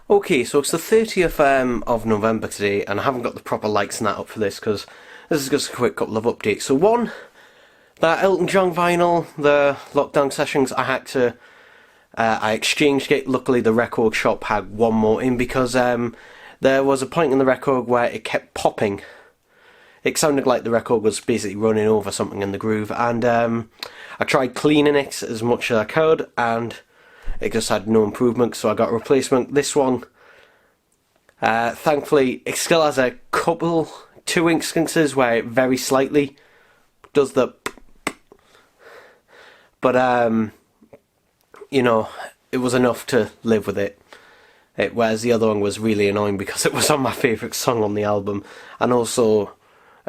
Okay, so it's the 30th of November today, and I haven't got the proper lights and that up for this because this is just a quick couple of updates. So one, that Elton John vinyl, the lockdown sessions, I exchanged it. Luckily the record shop had one more in because there was a point in the record where it kept popping. It sounded like the record was basically running over something in the groove, and I tried cleaning it as much as I could, and it just had no improvement, so I got a replacement. This one, thankfully, it still has a couple, two instances where it very slightly does the, but you know, it was enough to live with it. Whereas the other one was really annoying because it was on my favourite song on the album, and also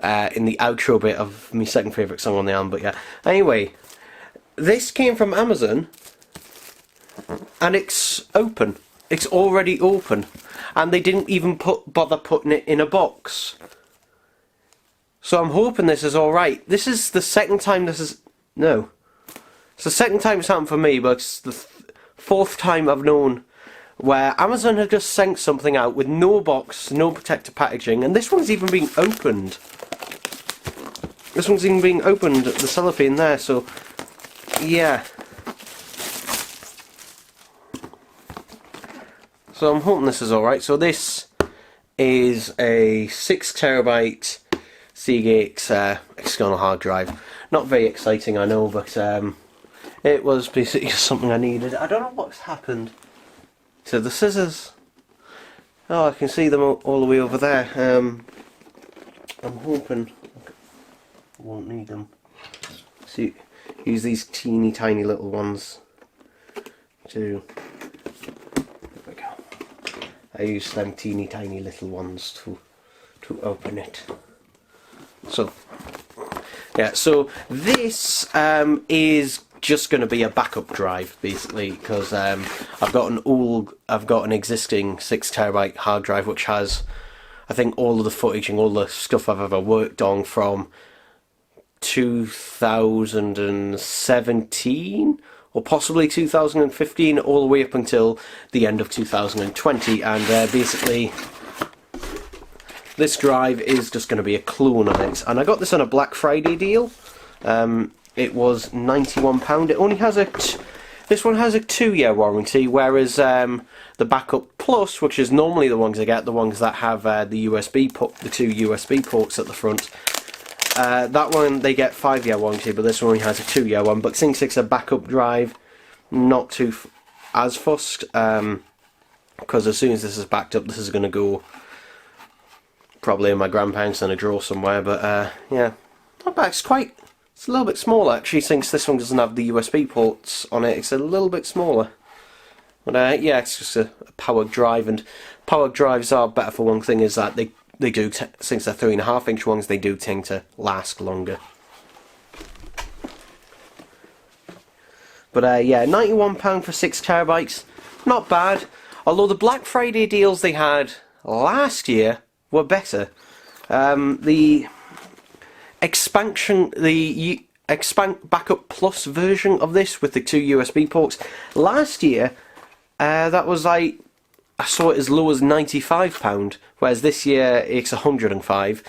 in the outro bit of my second favourite song on the album. But yeah, anyway, this came from Amazon, and it's open. It's already open, and they didn't even bother putting it in a box. So I'm hoping this is alright. This is the second time it's the second time it's happened for me, but it's the fourth time I've known where Amazon had just sent something out with no box, no protective packaging, and this one's even being opened. This one's even being opened, the cellophane there, so yeah. So I'm hoping this is alright. So this is a 6TB Seagate external hard drive. Not very exciting, I know, but it was basically just something I needed. I don't know what's happened to the scissors. Oh, I can see them all the way over there. I'm hoping I won't need them. So use these teeny tiny little ones to... I use them teeny tiny little ones to open it. So yeah, so this is just going to be a backup drive basically, because I've got an existing 6TB hard drive which has, I think, all of the footage and all the stuff I've ever worked on from 2017 or possibly 2015 all the way up until the end of 2020, and basically this drive is just going to be a clone of it. And I got this on a Black Friday deal. It was £91. It only has this one has a 2-year warranty, whereas the Backup Plus, which is normally the ones I get, the ones that have the USB port, the two USB ports at the front, that one they get 5-year warranty, but this one only has a 2-year one. But since it's a backup drive, not too as fussed, because as soon as this is backed up, this is going to go probably in my grandparents in a drawer somewhere. But yeah, not bad. It's a little bit smaller actually, since this one doesn't have the USB ports on it. It's a little bit smaller. But yeah, it's just a powered drive, and powered drives are better for one thing, is that they do, since they're 3.5-inch ones, they do tend to last longer. But yeah, £91 for 6TB, not bad. Although the Black Friday deals they had last year were better. The Backup Plus version of this with the two USB ports last year, that was like, I saw it as low as £95, whereas this year it's £105.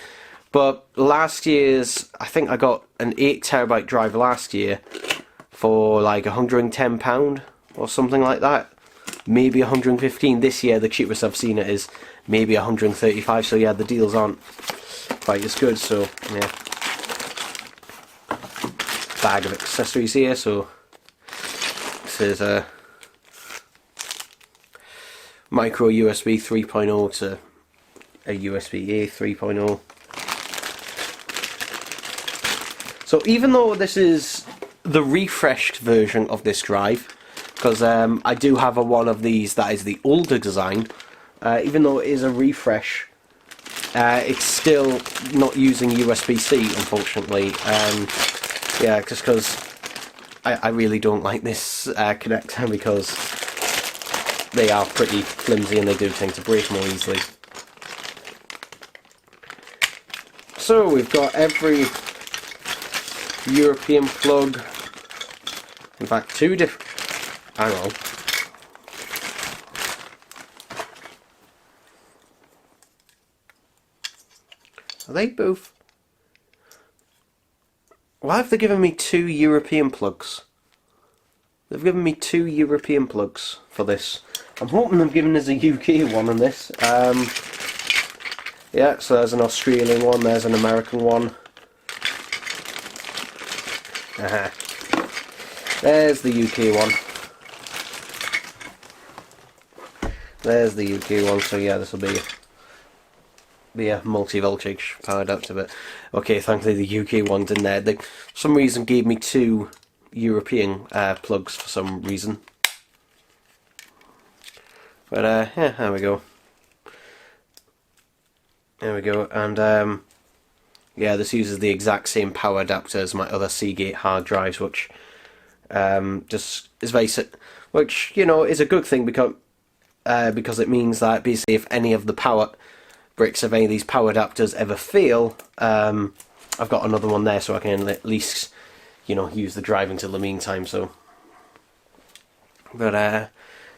But last year's, I think I got an 8TB drive last year for like £110 or something like that. Maybe 115. This year the cheapest I've seen it is maybe 135. So yeah, the deals aren't quite as good. So yeah, bag of accessories here. So this is a micro USB 3.0 to a USB-A 3.0. So even though this is the refreshed version of this drive, because I do have one of these that is the older design, even though it is a refresh, it's still not using USB-C, unfortunately. Yeah, just because I really don't like this connector, because they are pretty flimsy and they do tend to break more easily. So we've got every European plug, in fact two different, hang on, Are they both? Why have they given me 2 European plugs? They've given me 2 European plugs for this. I'm hoping they've given us a UK one on this. Yeah, so there's an Australian one, there's an American one. There's the UK one. There's the UK one, so yeah, this will be a multi-voltage power adapter. But okay, thankfully the UK one's in there. They, for some reason, gave me 2 European plugs for some reason. But yeah, there we go. There we go, and yeah, this uses the exact same power adapter as my other Seagate hard drives, which just is very, which, you know, is a good thing because it means that basically if any of the power bricks of any of these power adapters ever fail, I've got another one there, so I can at least, you know, use the drive until the meantime. So, but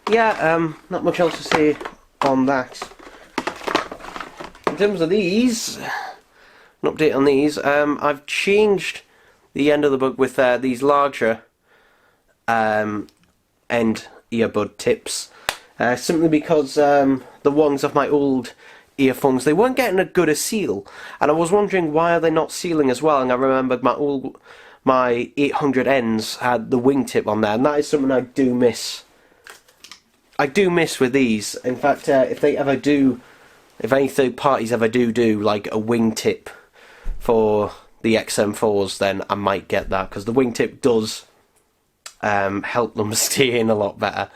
yeah, not much else to say on that. In terms of these, an update on these, I've changed the end of the book with these larger end earbud tips, simply because the ones of my old earphones, they weren't getting a good a seal, and I was wondering why are they not sealing as well. And I remembered my 800Ns had the wingtip on there, and that is something I do miss. I do miss with these. In fact, if any third parties ever do like a wingtip for the XM4s, then I might get that, because the wingtip does help them stay in a lot better.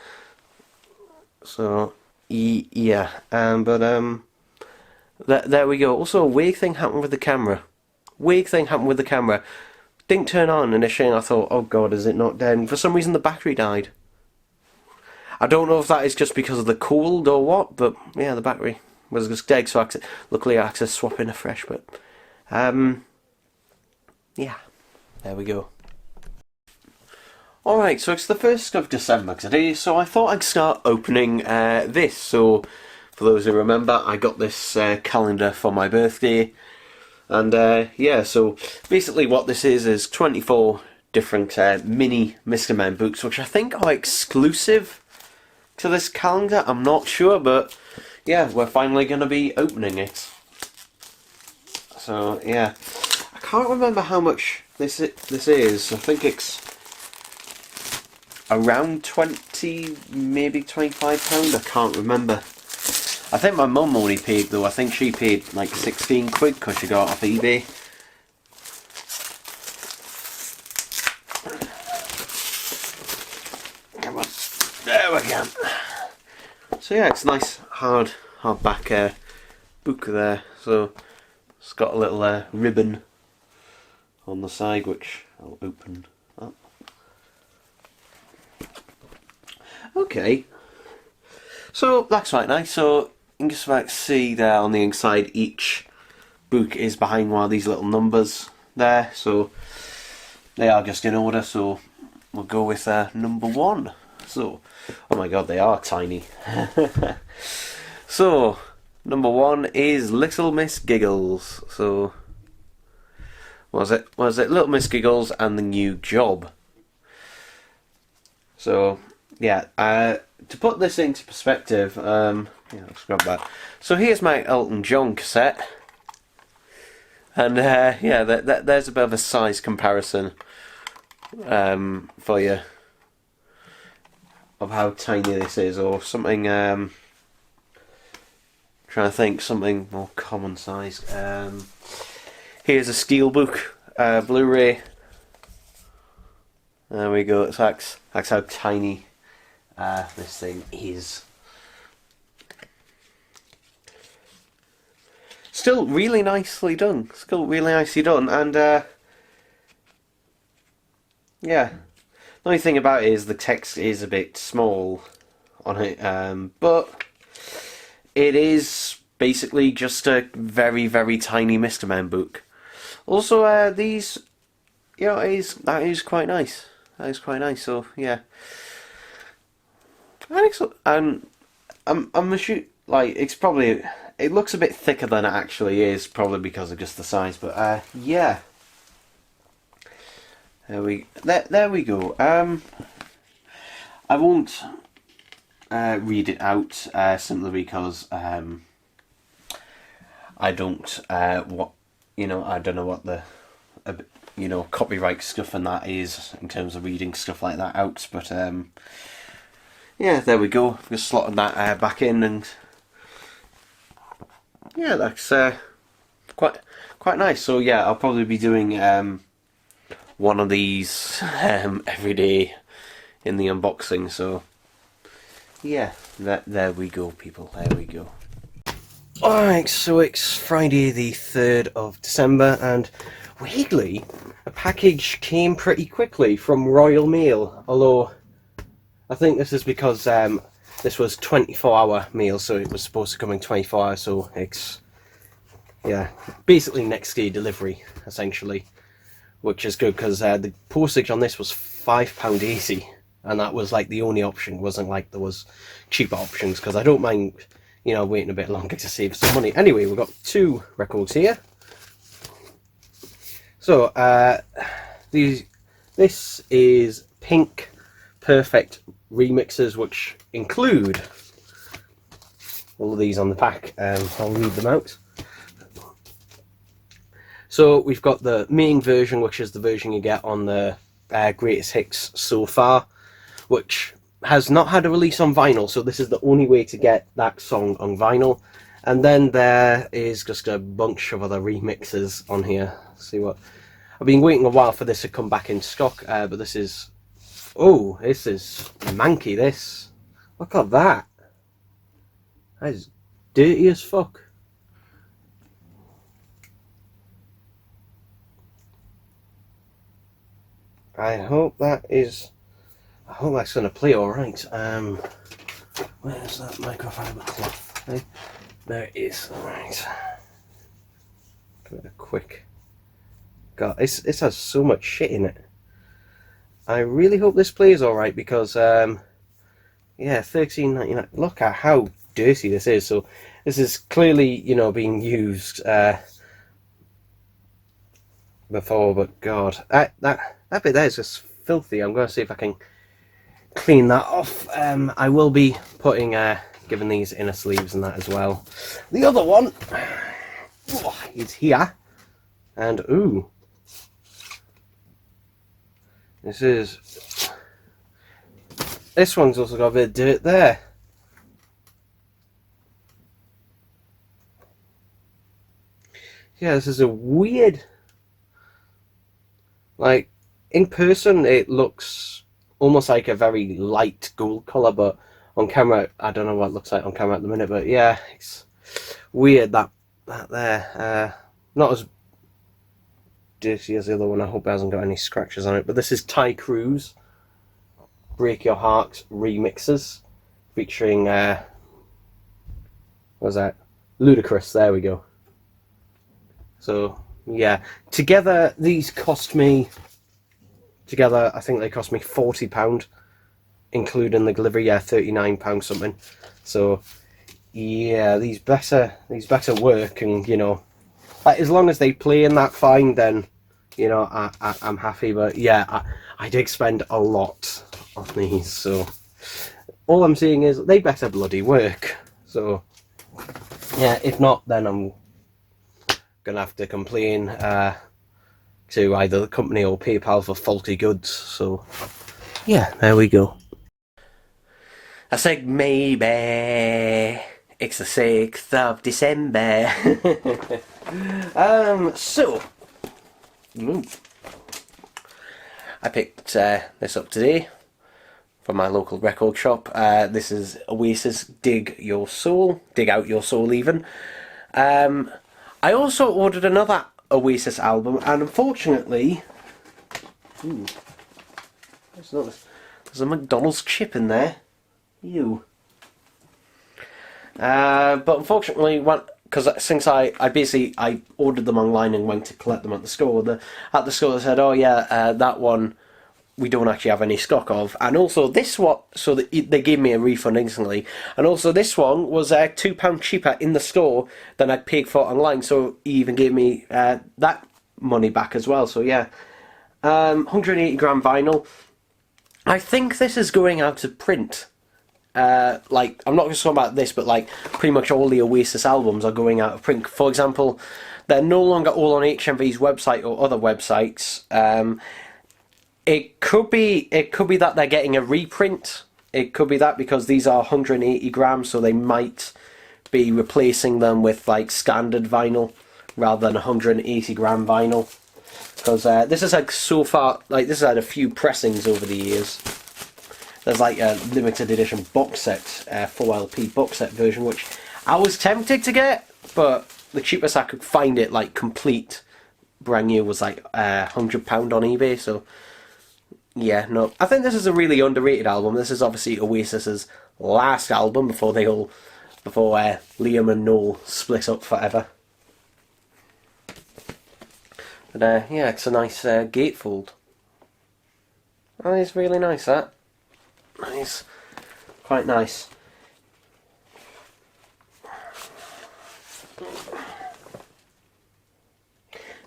So yeah, but there we go. Also, a weird thing happened with the camera. Didn't turn on initially, and I thought, oh god, is it not dead? And for some reason the battery died. I don't know if that is just because of the cold or what, but yeah, the battery was just dead, so luckily I had to swap in a fresh, but yeah, there we go. Alright, so it's the 1st of December today, so I thought I'd start opening this. So, for those who remember, I got this calendar for my birthday, and yeah, so basically what this is 24 different mini Mr. Men books, which I think are exclusive to this calendar. I'm not sure, but yeah, we're finally going to be opening it. So yeah, I can't remember how much this is. I think it's around 20, maybe £25. I can't remember. I think my mum only paid, though. I think she paid like 16 quid because she got it off eBay. Come on, there we go. So yeah, it's a nice hardback book there. So it's got a little ribbon on the side, which I'll open up. Okay, so that's right nice. So you can just about see there on the inside, each book is behind one of these little numbers there. So they are just in order. So we'll go with number 1. So, oh my god, they are tiny. So, number 1 is Little Miss Giggles. So, what was it? Little Miss Giggles and the New Job. So, yeah, to put this into perspective, yeah, let's grab that. So here's my Elton John cassette. And yeah, there's a bit of a size comparison for you of how tiny this is, or something, trying to think, something more common size. Here's a Steelbook Blu-ray. There we go, that's how tiny this thing is. Still really nicely done, and yeah. The only thing about it is the text is a bit small on it, but it is basically just a very, very tiny Mr. Men book. Also, these, you know, that is quite nice. That is quite nice. So yeah, I think so. I'm like, it looks a bit thicker than it actually is, probably because of just the size, but yeah. There we go. I won't read it out simply because I don't I don't know what the copyright stuff and that is in terms of reading stuff like that out, but yeah, there we go. I've just slotted that back in, and yeah, that's quite nice. So yeah, I'll probably be doing one of these every day in the unboxing. So yeah, there we go, people. There we go. Alright, so it's Friday the 3rd of December, and weirdly, a package came pretty quickly from Royal Mail, although I think this is because this was 24-hour mail, so it was supposed to come in 24 hours, so it's, yeah, basically next day delivery, essentially, which is good, because the postage on this was £5.80, and that was like the only option. It wasn't like there was cheaper options, because I don't mind, waiting a bit longer to save some money. Anyway, we've got 2 records here. So, this is Pink Perfect Remixes, which include all of these on the back. I'll read them out. So we've got the main version, which is the version you get on the Greatest Hits so far, which has not had a release on vinyl, so this is the only way to get that song on vinyl. And then there is just a bunch of other remixes on here. Let's see what... I've been waiting a while for this to come back in stock, but this is... Oh, this is manky, this. Look at that. That is dirty as fuck. I hope that's going to play alright. Where's that microfiber cloth? Eh? There it is. Alright. Give it a quick... God, this has so much shit in it. I really hope this plays alright, because, yeah, $13.99. Look at how dirty this is. So, this is clearly, being used before, but God, that bit there is just filthy. I'm going to see if I can clean that off. I will be putting, giving these inner sleeves and that as well. The other one is here, and ooh. This one's also got a bit of dirt there. Yeah, this is a weird... Like, in person it looks almost like a very light gold colour, but on camera, I don't know what it looks like on camera at the minute, but yeah, it's weird that there. Not as dirty as the other one. I hope it hasn't got any scratches on it. But this is Ty Cruz Break Your Heart Remixes, featuring what was that? Ludacris. There we go. So yeah, together these cost me. Together, I think they cost me £40, including the delivery. Yeah, £39 something. So yeah, these better work, and like, as long as they play in that fine, then I'm happy. But yeah, I did spend a lot on these, so all I'm saying is they better bloody work. So yeah, if not, then I'm gonna have to complain to either the company or PayPal for faulty goods. So yeah, there we go. I said maybe it's the 6th of December. So I picked this up today from my local record shop. This is Oasis Dig Your Soul, Dig Out Your Soul even. I also ordered another Oasis album, and unfortunately, there's a McDonald's chip in there. Ew. But unfortunately, because since I ordered them online and went to collect them at the store, at the store they said, oh yeah, that one we don't actually have any stock of. And also this one, so they gave me a refund instantly. And also this one was £2 cheaper in the store than I'd paid for online, so he even gave me that money back as well. So yeah, 180 gram vinyl. I think this is going out of print. Like, I'm not just talking about this, but like pretty much all the Oasis albums are going out of print. For example, they're no longer all on HMV's website or other websites. It could be that they're getting a reprint. It could be that because these are 180 grams, so they might be replacing them with like standard vinyl rather than 180 gram vinyl. Because this is like so far, like this has had a few pressings over the years. There's like a limited edition box set, 4LP box set version, which I was tempted to get, but the cheapest I could find it, like complete brand new, was like £100 on eBay. So yeah, no, I think this is a really underrated album. This is obviously Oasis's last album before Liam and Noel split up forever. But yeah, it's a nice gatefold. Oh, it's really nice, that. Nice, quite nice.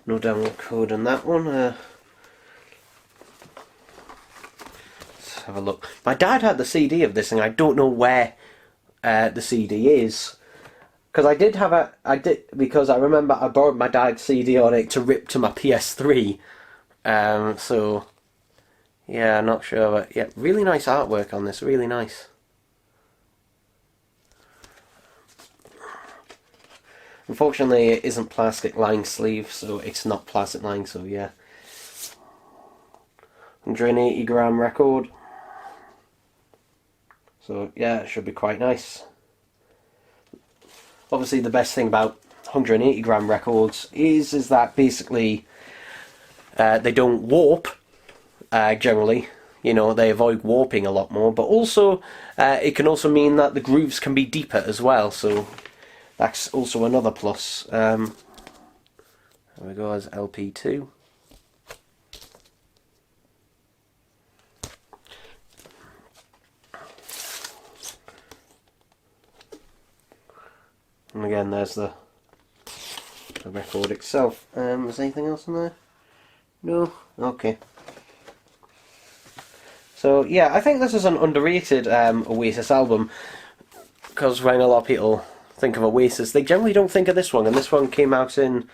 No download code on that one. Let's have a look. My dad had the CD of this, and I don't know where the CD is. Because because I remember I borrowed my dad's CD on it to rip to my PS3. So yeah, I'm not sure, but yeah, really nice artwork on this, really nice. Unfortunately, it isn't plastic lined sleeve, so it's not plastic lined, so yeah. 180 gram record. So yeah, it should be quite nice. Obviously, the best thing about 180 gram records is that basically they don't warp. Generally, you know, they avoid warping a lot more, but also it can also mean that the grooves can be deeper as well, so that's also another plus. There we go, as LP2. And again, there's the record itself. Is there anything else in there? No? Okay. So yeah, I think this is an underrated Oasis album, because when a lot of people think of Oasis, they generally don't think of this one, and this one came out in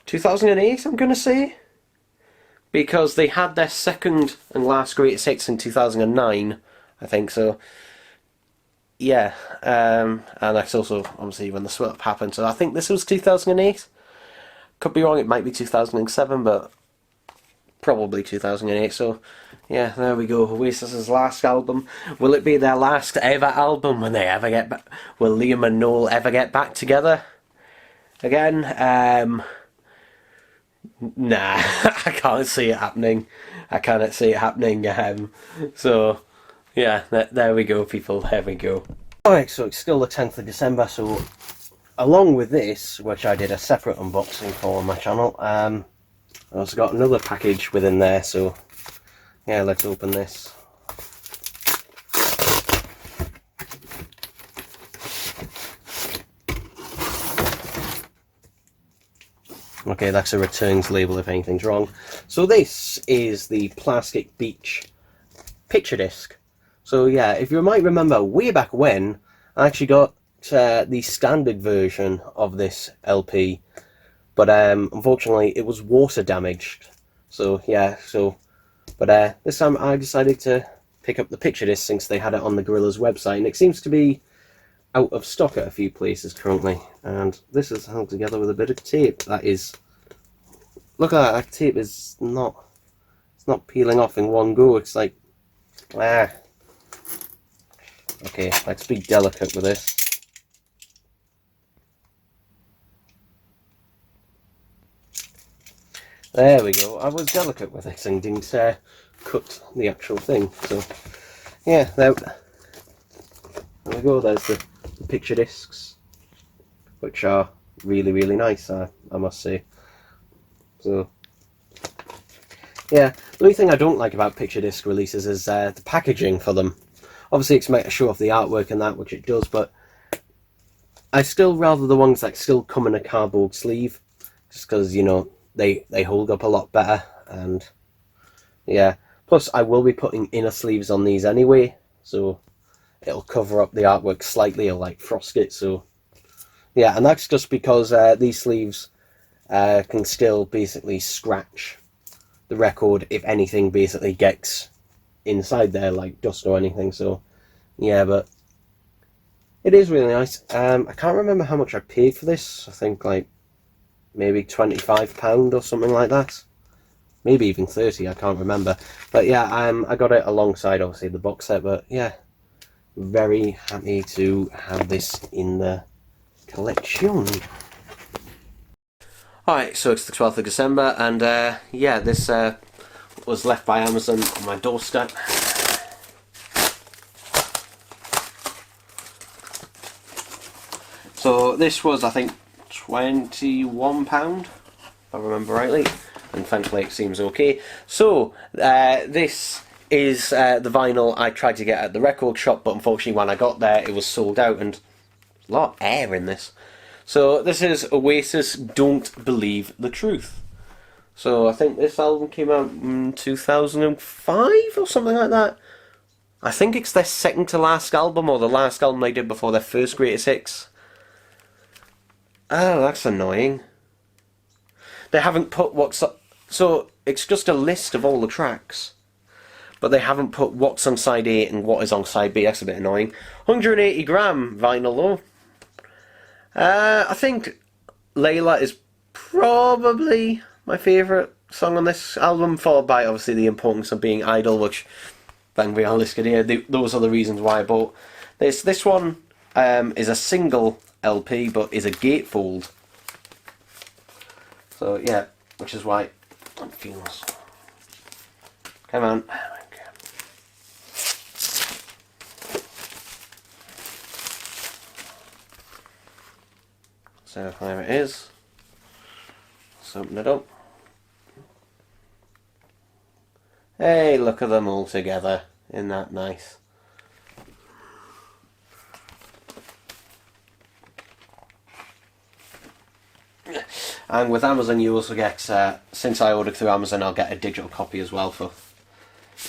2008, I'm going to say, because they had their second and last greatest hits in 2009, I think, so yeah, and that's also obviously when the split up happened, so I think this was 2008, could be wrong, it might be 2007, but probably 2008, so yeah, there we go. Oasis's last album. Will it be their last ever album when they ever get back? Will Liam and Noel ever get back together again? Nah, I can't see it happening. I cannot see it happening. So yeah, there we go, people. There we go. Alright, so it's still the 10th of December, so along with this, which I did a separate unboxing for on my channel, I also got another package within there, so yeah, let's open this. Okay, that's a returns label if anything's wrong. So this is the Plastic Beach picture disc. So yeah, if you might remember, way back when, I actually got the standard version of this LP, but unfortunately it was water damaged. So yeah, but this time I decided to pick up the picture disc since they had it on the Gorillaz website, and it seems to be out of stock at a few places currently. And this is held together with a bit of tape. That is, look at that tape is not, it's not peeling off in one go. It's like, ah. Okay, let's be delicate with this. There we go. I was delicate with it and didn't cut the actual thing. So yeah, there we go. There's the picture discs, which are really, really nice, I must say. So Yeah, the only thing I don't like about picture disc releases is the packaging for them. Obviously it's meant to show off the artwork and that, which it does, but I still rather the ones that still come in a cardboard sleeve, just because, you know, they hold up a lot better. And yeah, plus I will be putting inner sleeves on these anyway, so it'll cover up the artwork slightly, or like frost it. So yeah, and that's just because these sleeves can still basically scratch the record if anything basically gets inside there, like dust or anything. So yeah, but it is really nice. I can't remember how much I paid for this. I think like maybe £25 or something like that. Maybe even 30, I can't remember. But yeah, I got it alongside obviously the box set, but yeah, very happy to have this in the collection. Alright, so it's the 12th of December, and yeah, this was left by Amazon on my doorstep. So this was, I think, £21, if I remember rightly, and thankfully it seems okay. So this is the vinyl I tried to get at the record shop, but unfortunately when I got there it was sold out, and there's a lot of air in this. So this is Oasis, Don't Believe the Truth. So I think this album came out in 2005 or something like that. I think it's their second to last album, or the last album they did before their first Greatest Hits. Oh, that's annoying. They haven't put what's up. So it's just a list of all the tracks, but they haven't put what's on side A and what is on side B. That's a bit annoying. 180 gram vinyl though. I think Layla is probably my favourite song on this album, followed by obviously The Importance of Being Idle, which, then we are listed here. Those are the reasons why I bought this. This one is a single LP, but is a gatefold. So yeah, which is why it feels. Come on. So there it is. Let's open it up. Hey, look at them all together. Isn't that nice? And with Amazon you also get, since I ordered through Amazon, I'll get a digital copy as well for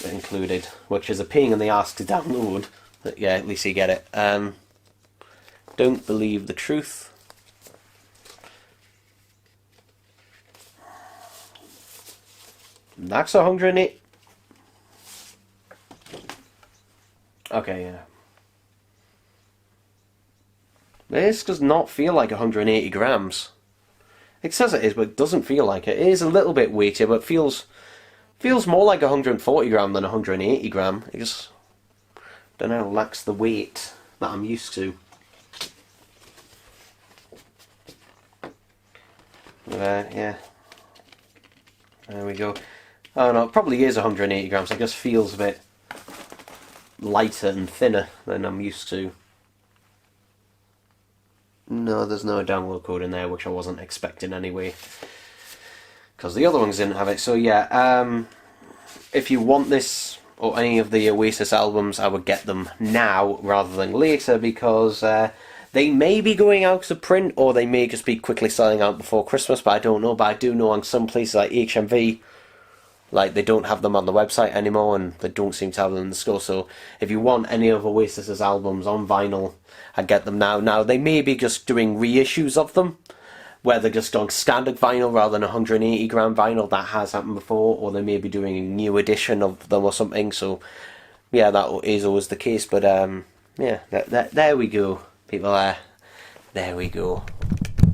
included, which is a pain in the ass to download, but yeah, at least you get it. Don't Believe the Truth. That's 108. Okay, yeah. This does not feel like 180 grams. It says it is, but it doesn't feel like it. It is a little bit weightier, but feels more like 140 gram than 180 gram. It just, don't know, lacks the weight that I'm used to. Yeah. There we go. Oh no, it probably is 180 grams. It just feels a bit lighter and thinner than I'm used to. No, there's no download code in there, which I wasn't expecting anyway, because the other ones didn't have it. So yeah, if you want this or any of the Oasis albums, I would get them now rather than later, because they may be going out of print, or they may just be quickly selling out before Christmas, but I don't know. But I do know on some places like HMV, like, they don't have them on the website anymore, and they don't seem to have them in the store. So if you want any of Oasis's albums on vinyl, I'd get them now. Now, they may be just doing reissues of them, where they're just on standard vinyl rather than 180 gram vinyl. That has happened before. Or they may be doing a new edition of them or something. So yeah, that is always the case. But yeah, there we go, people. There we go.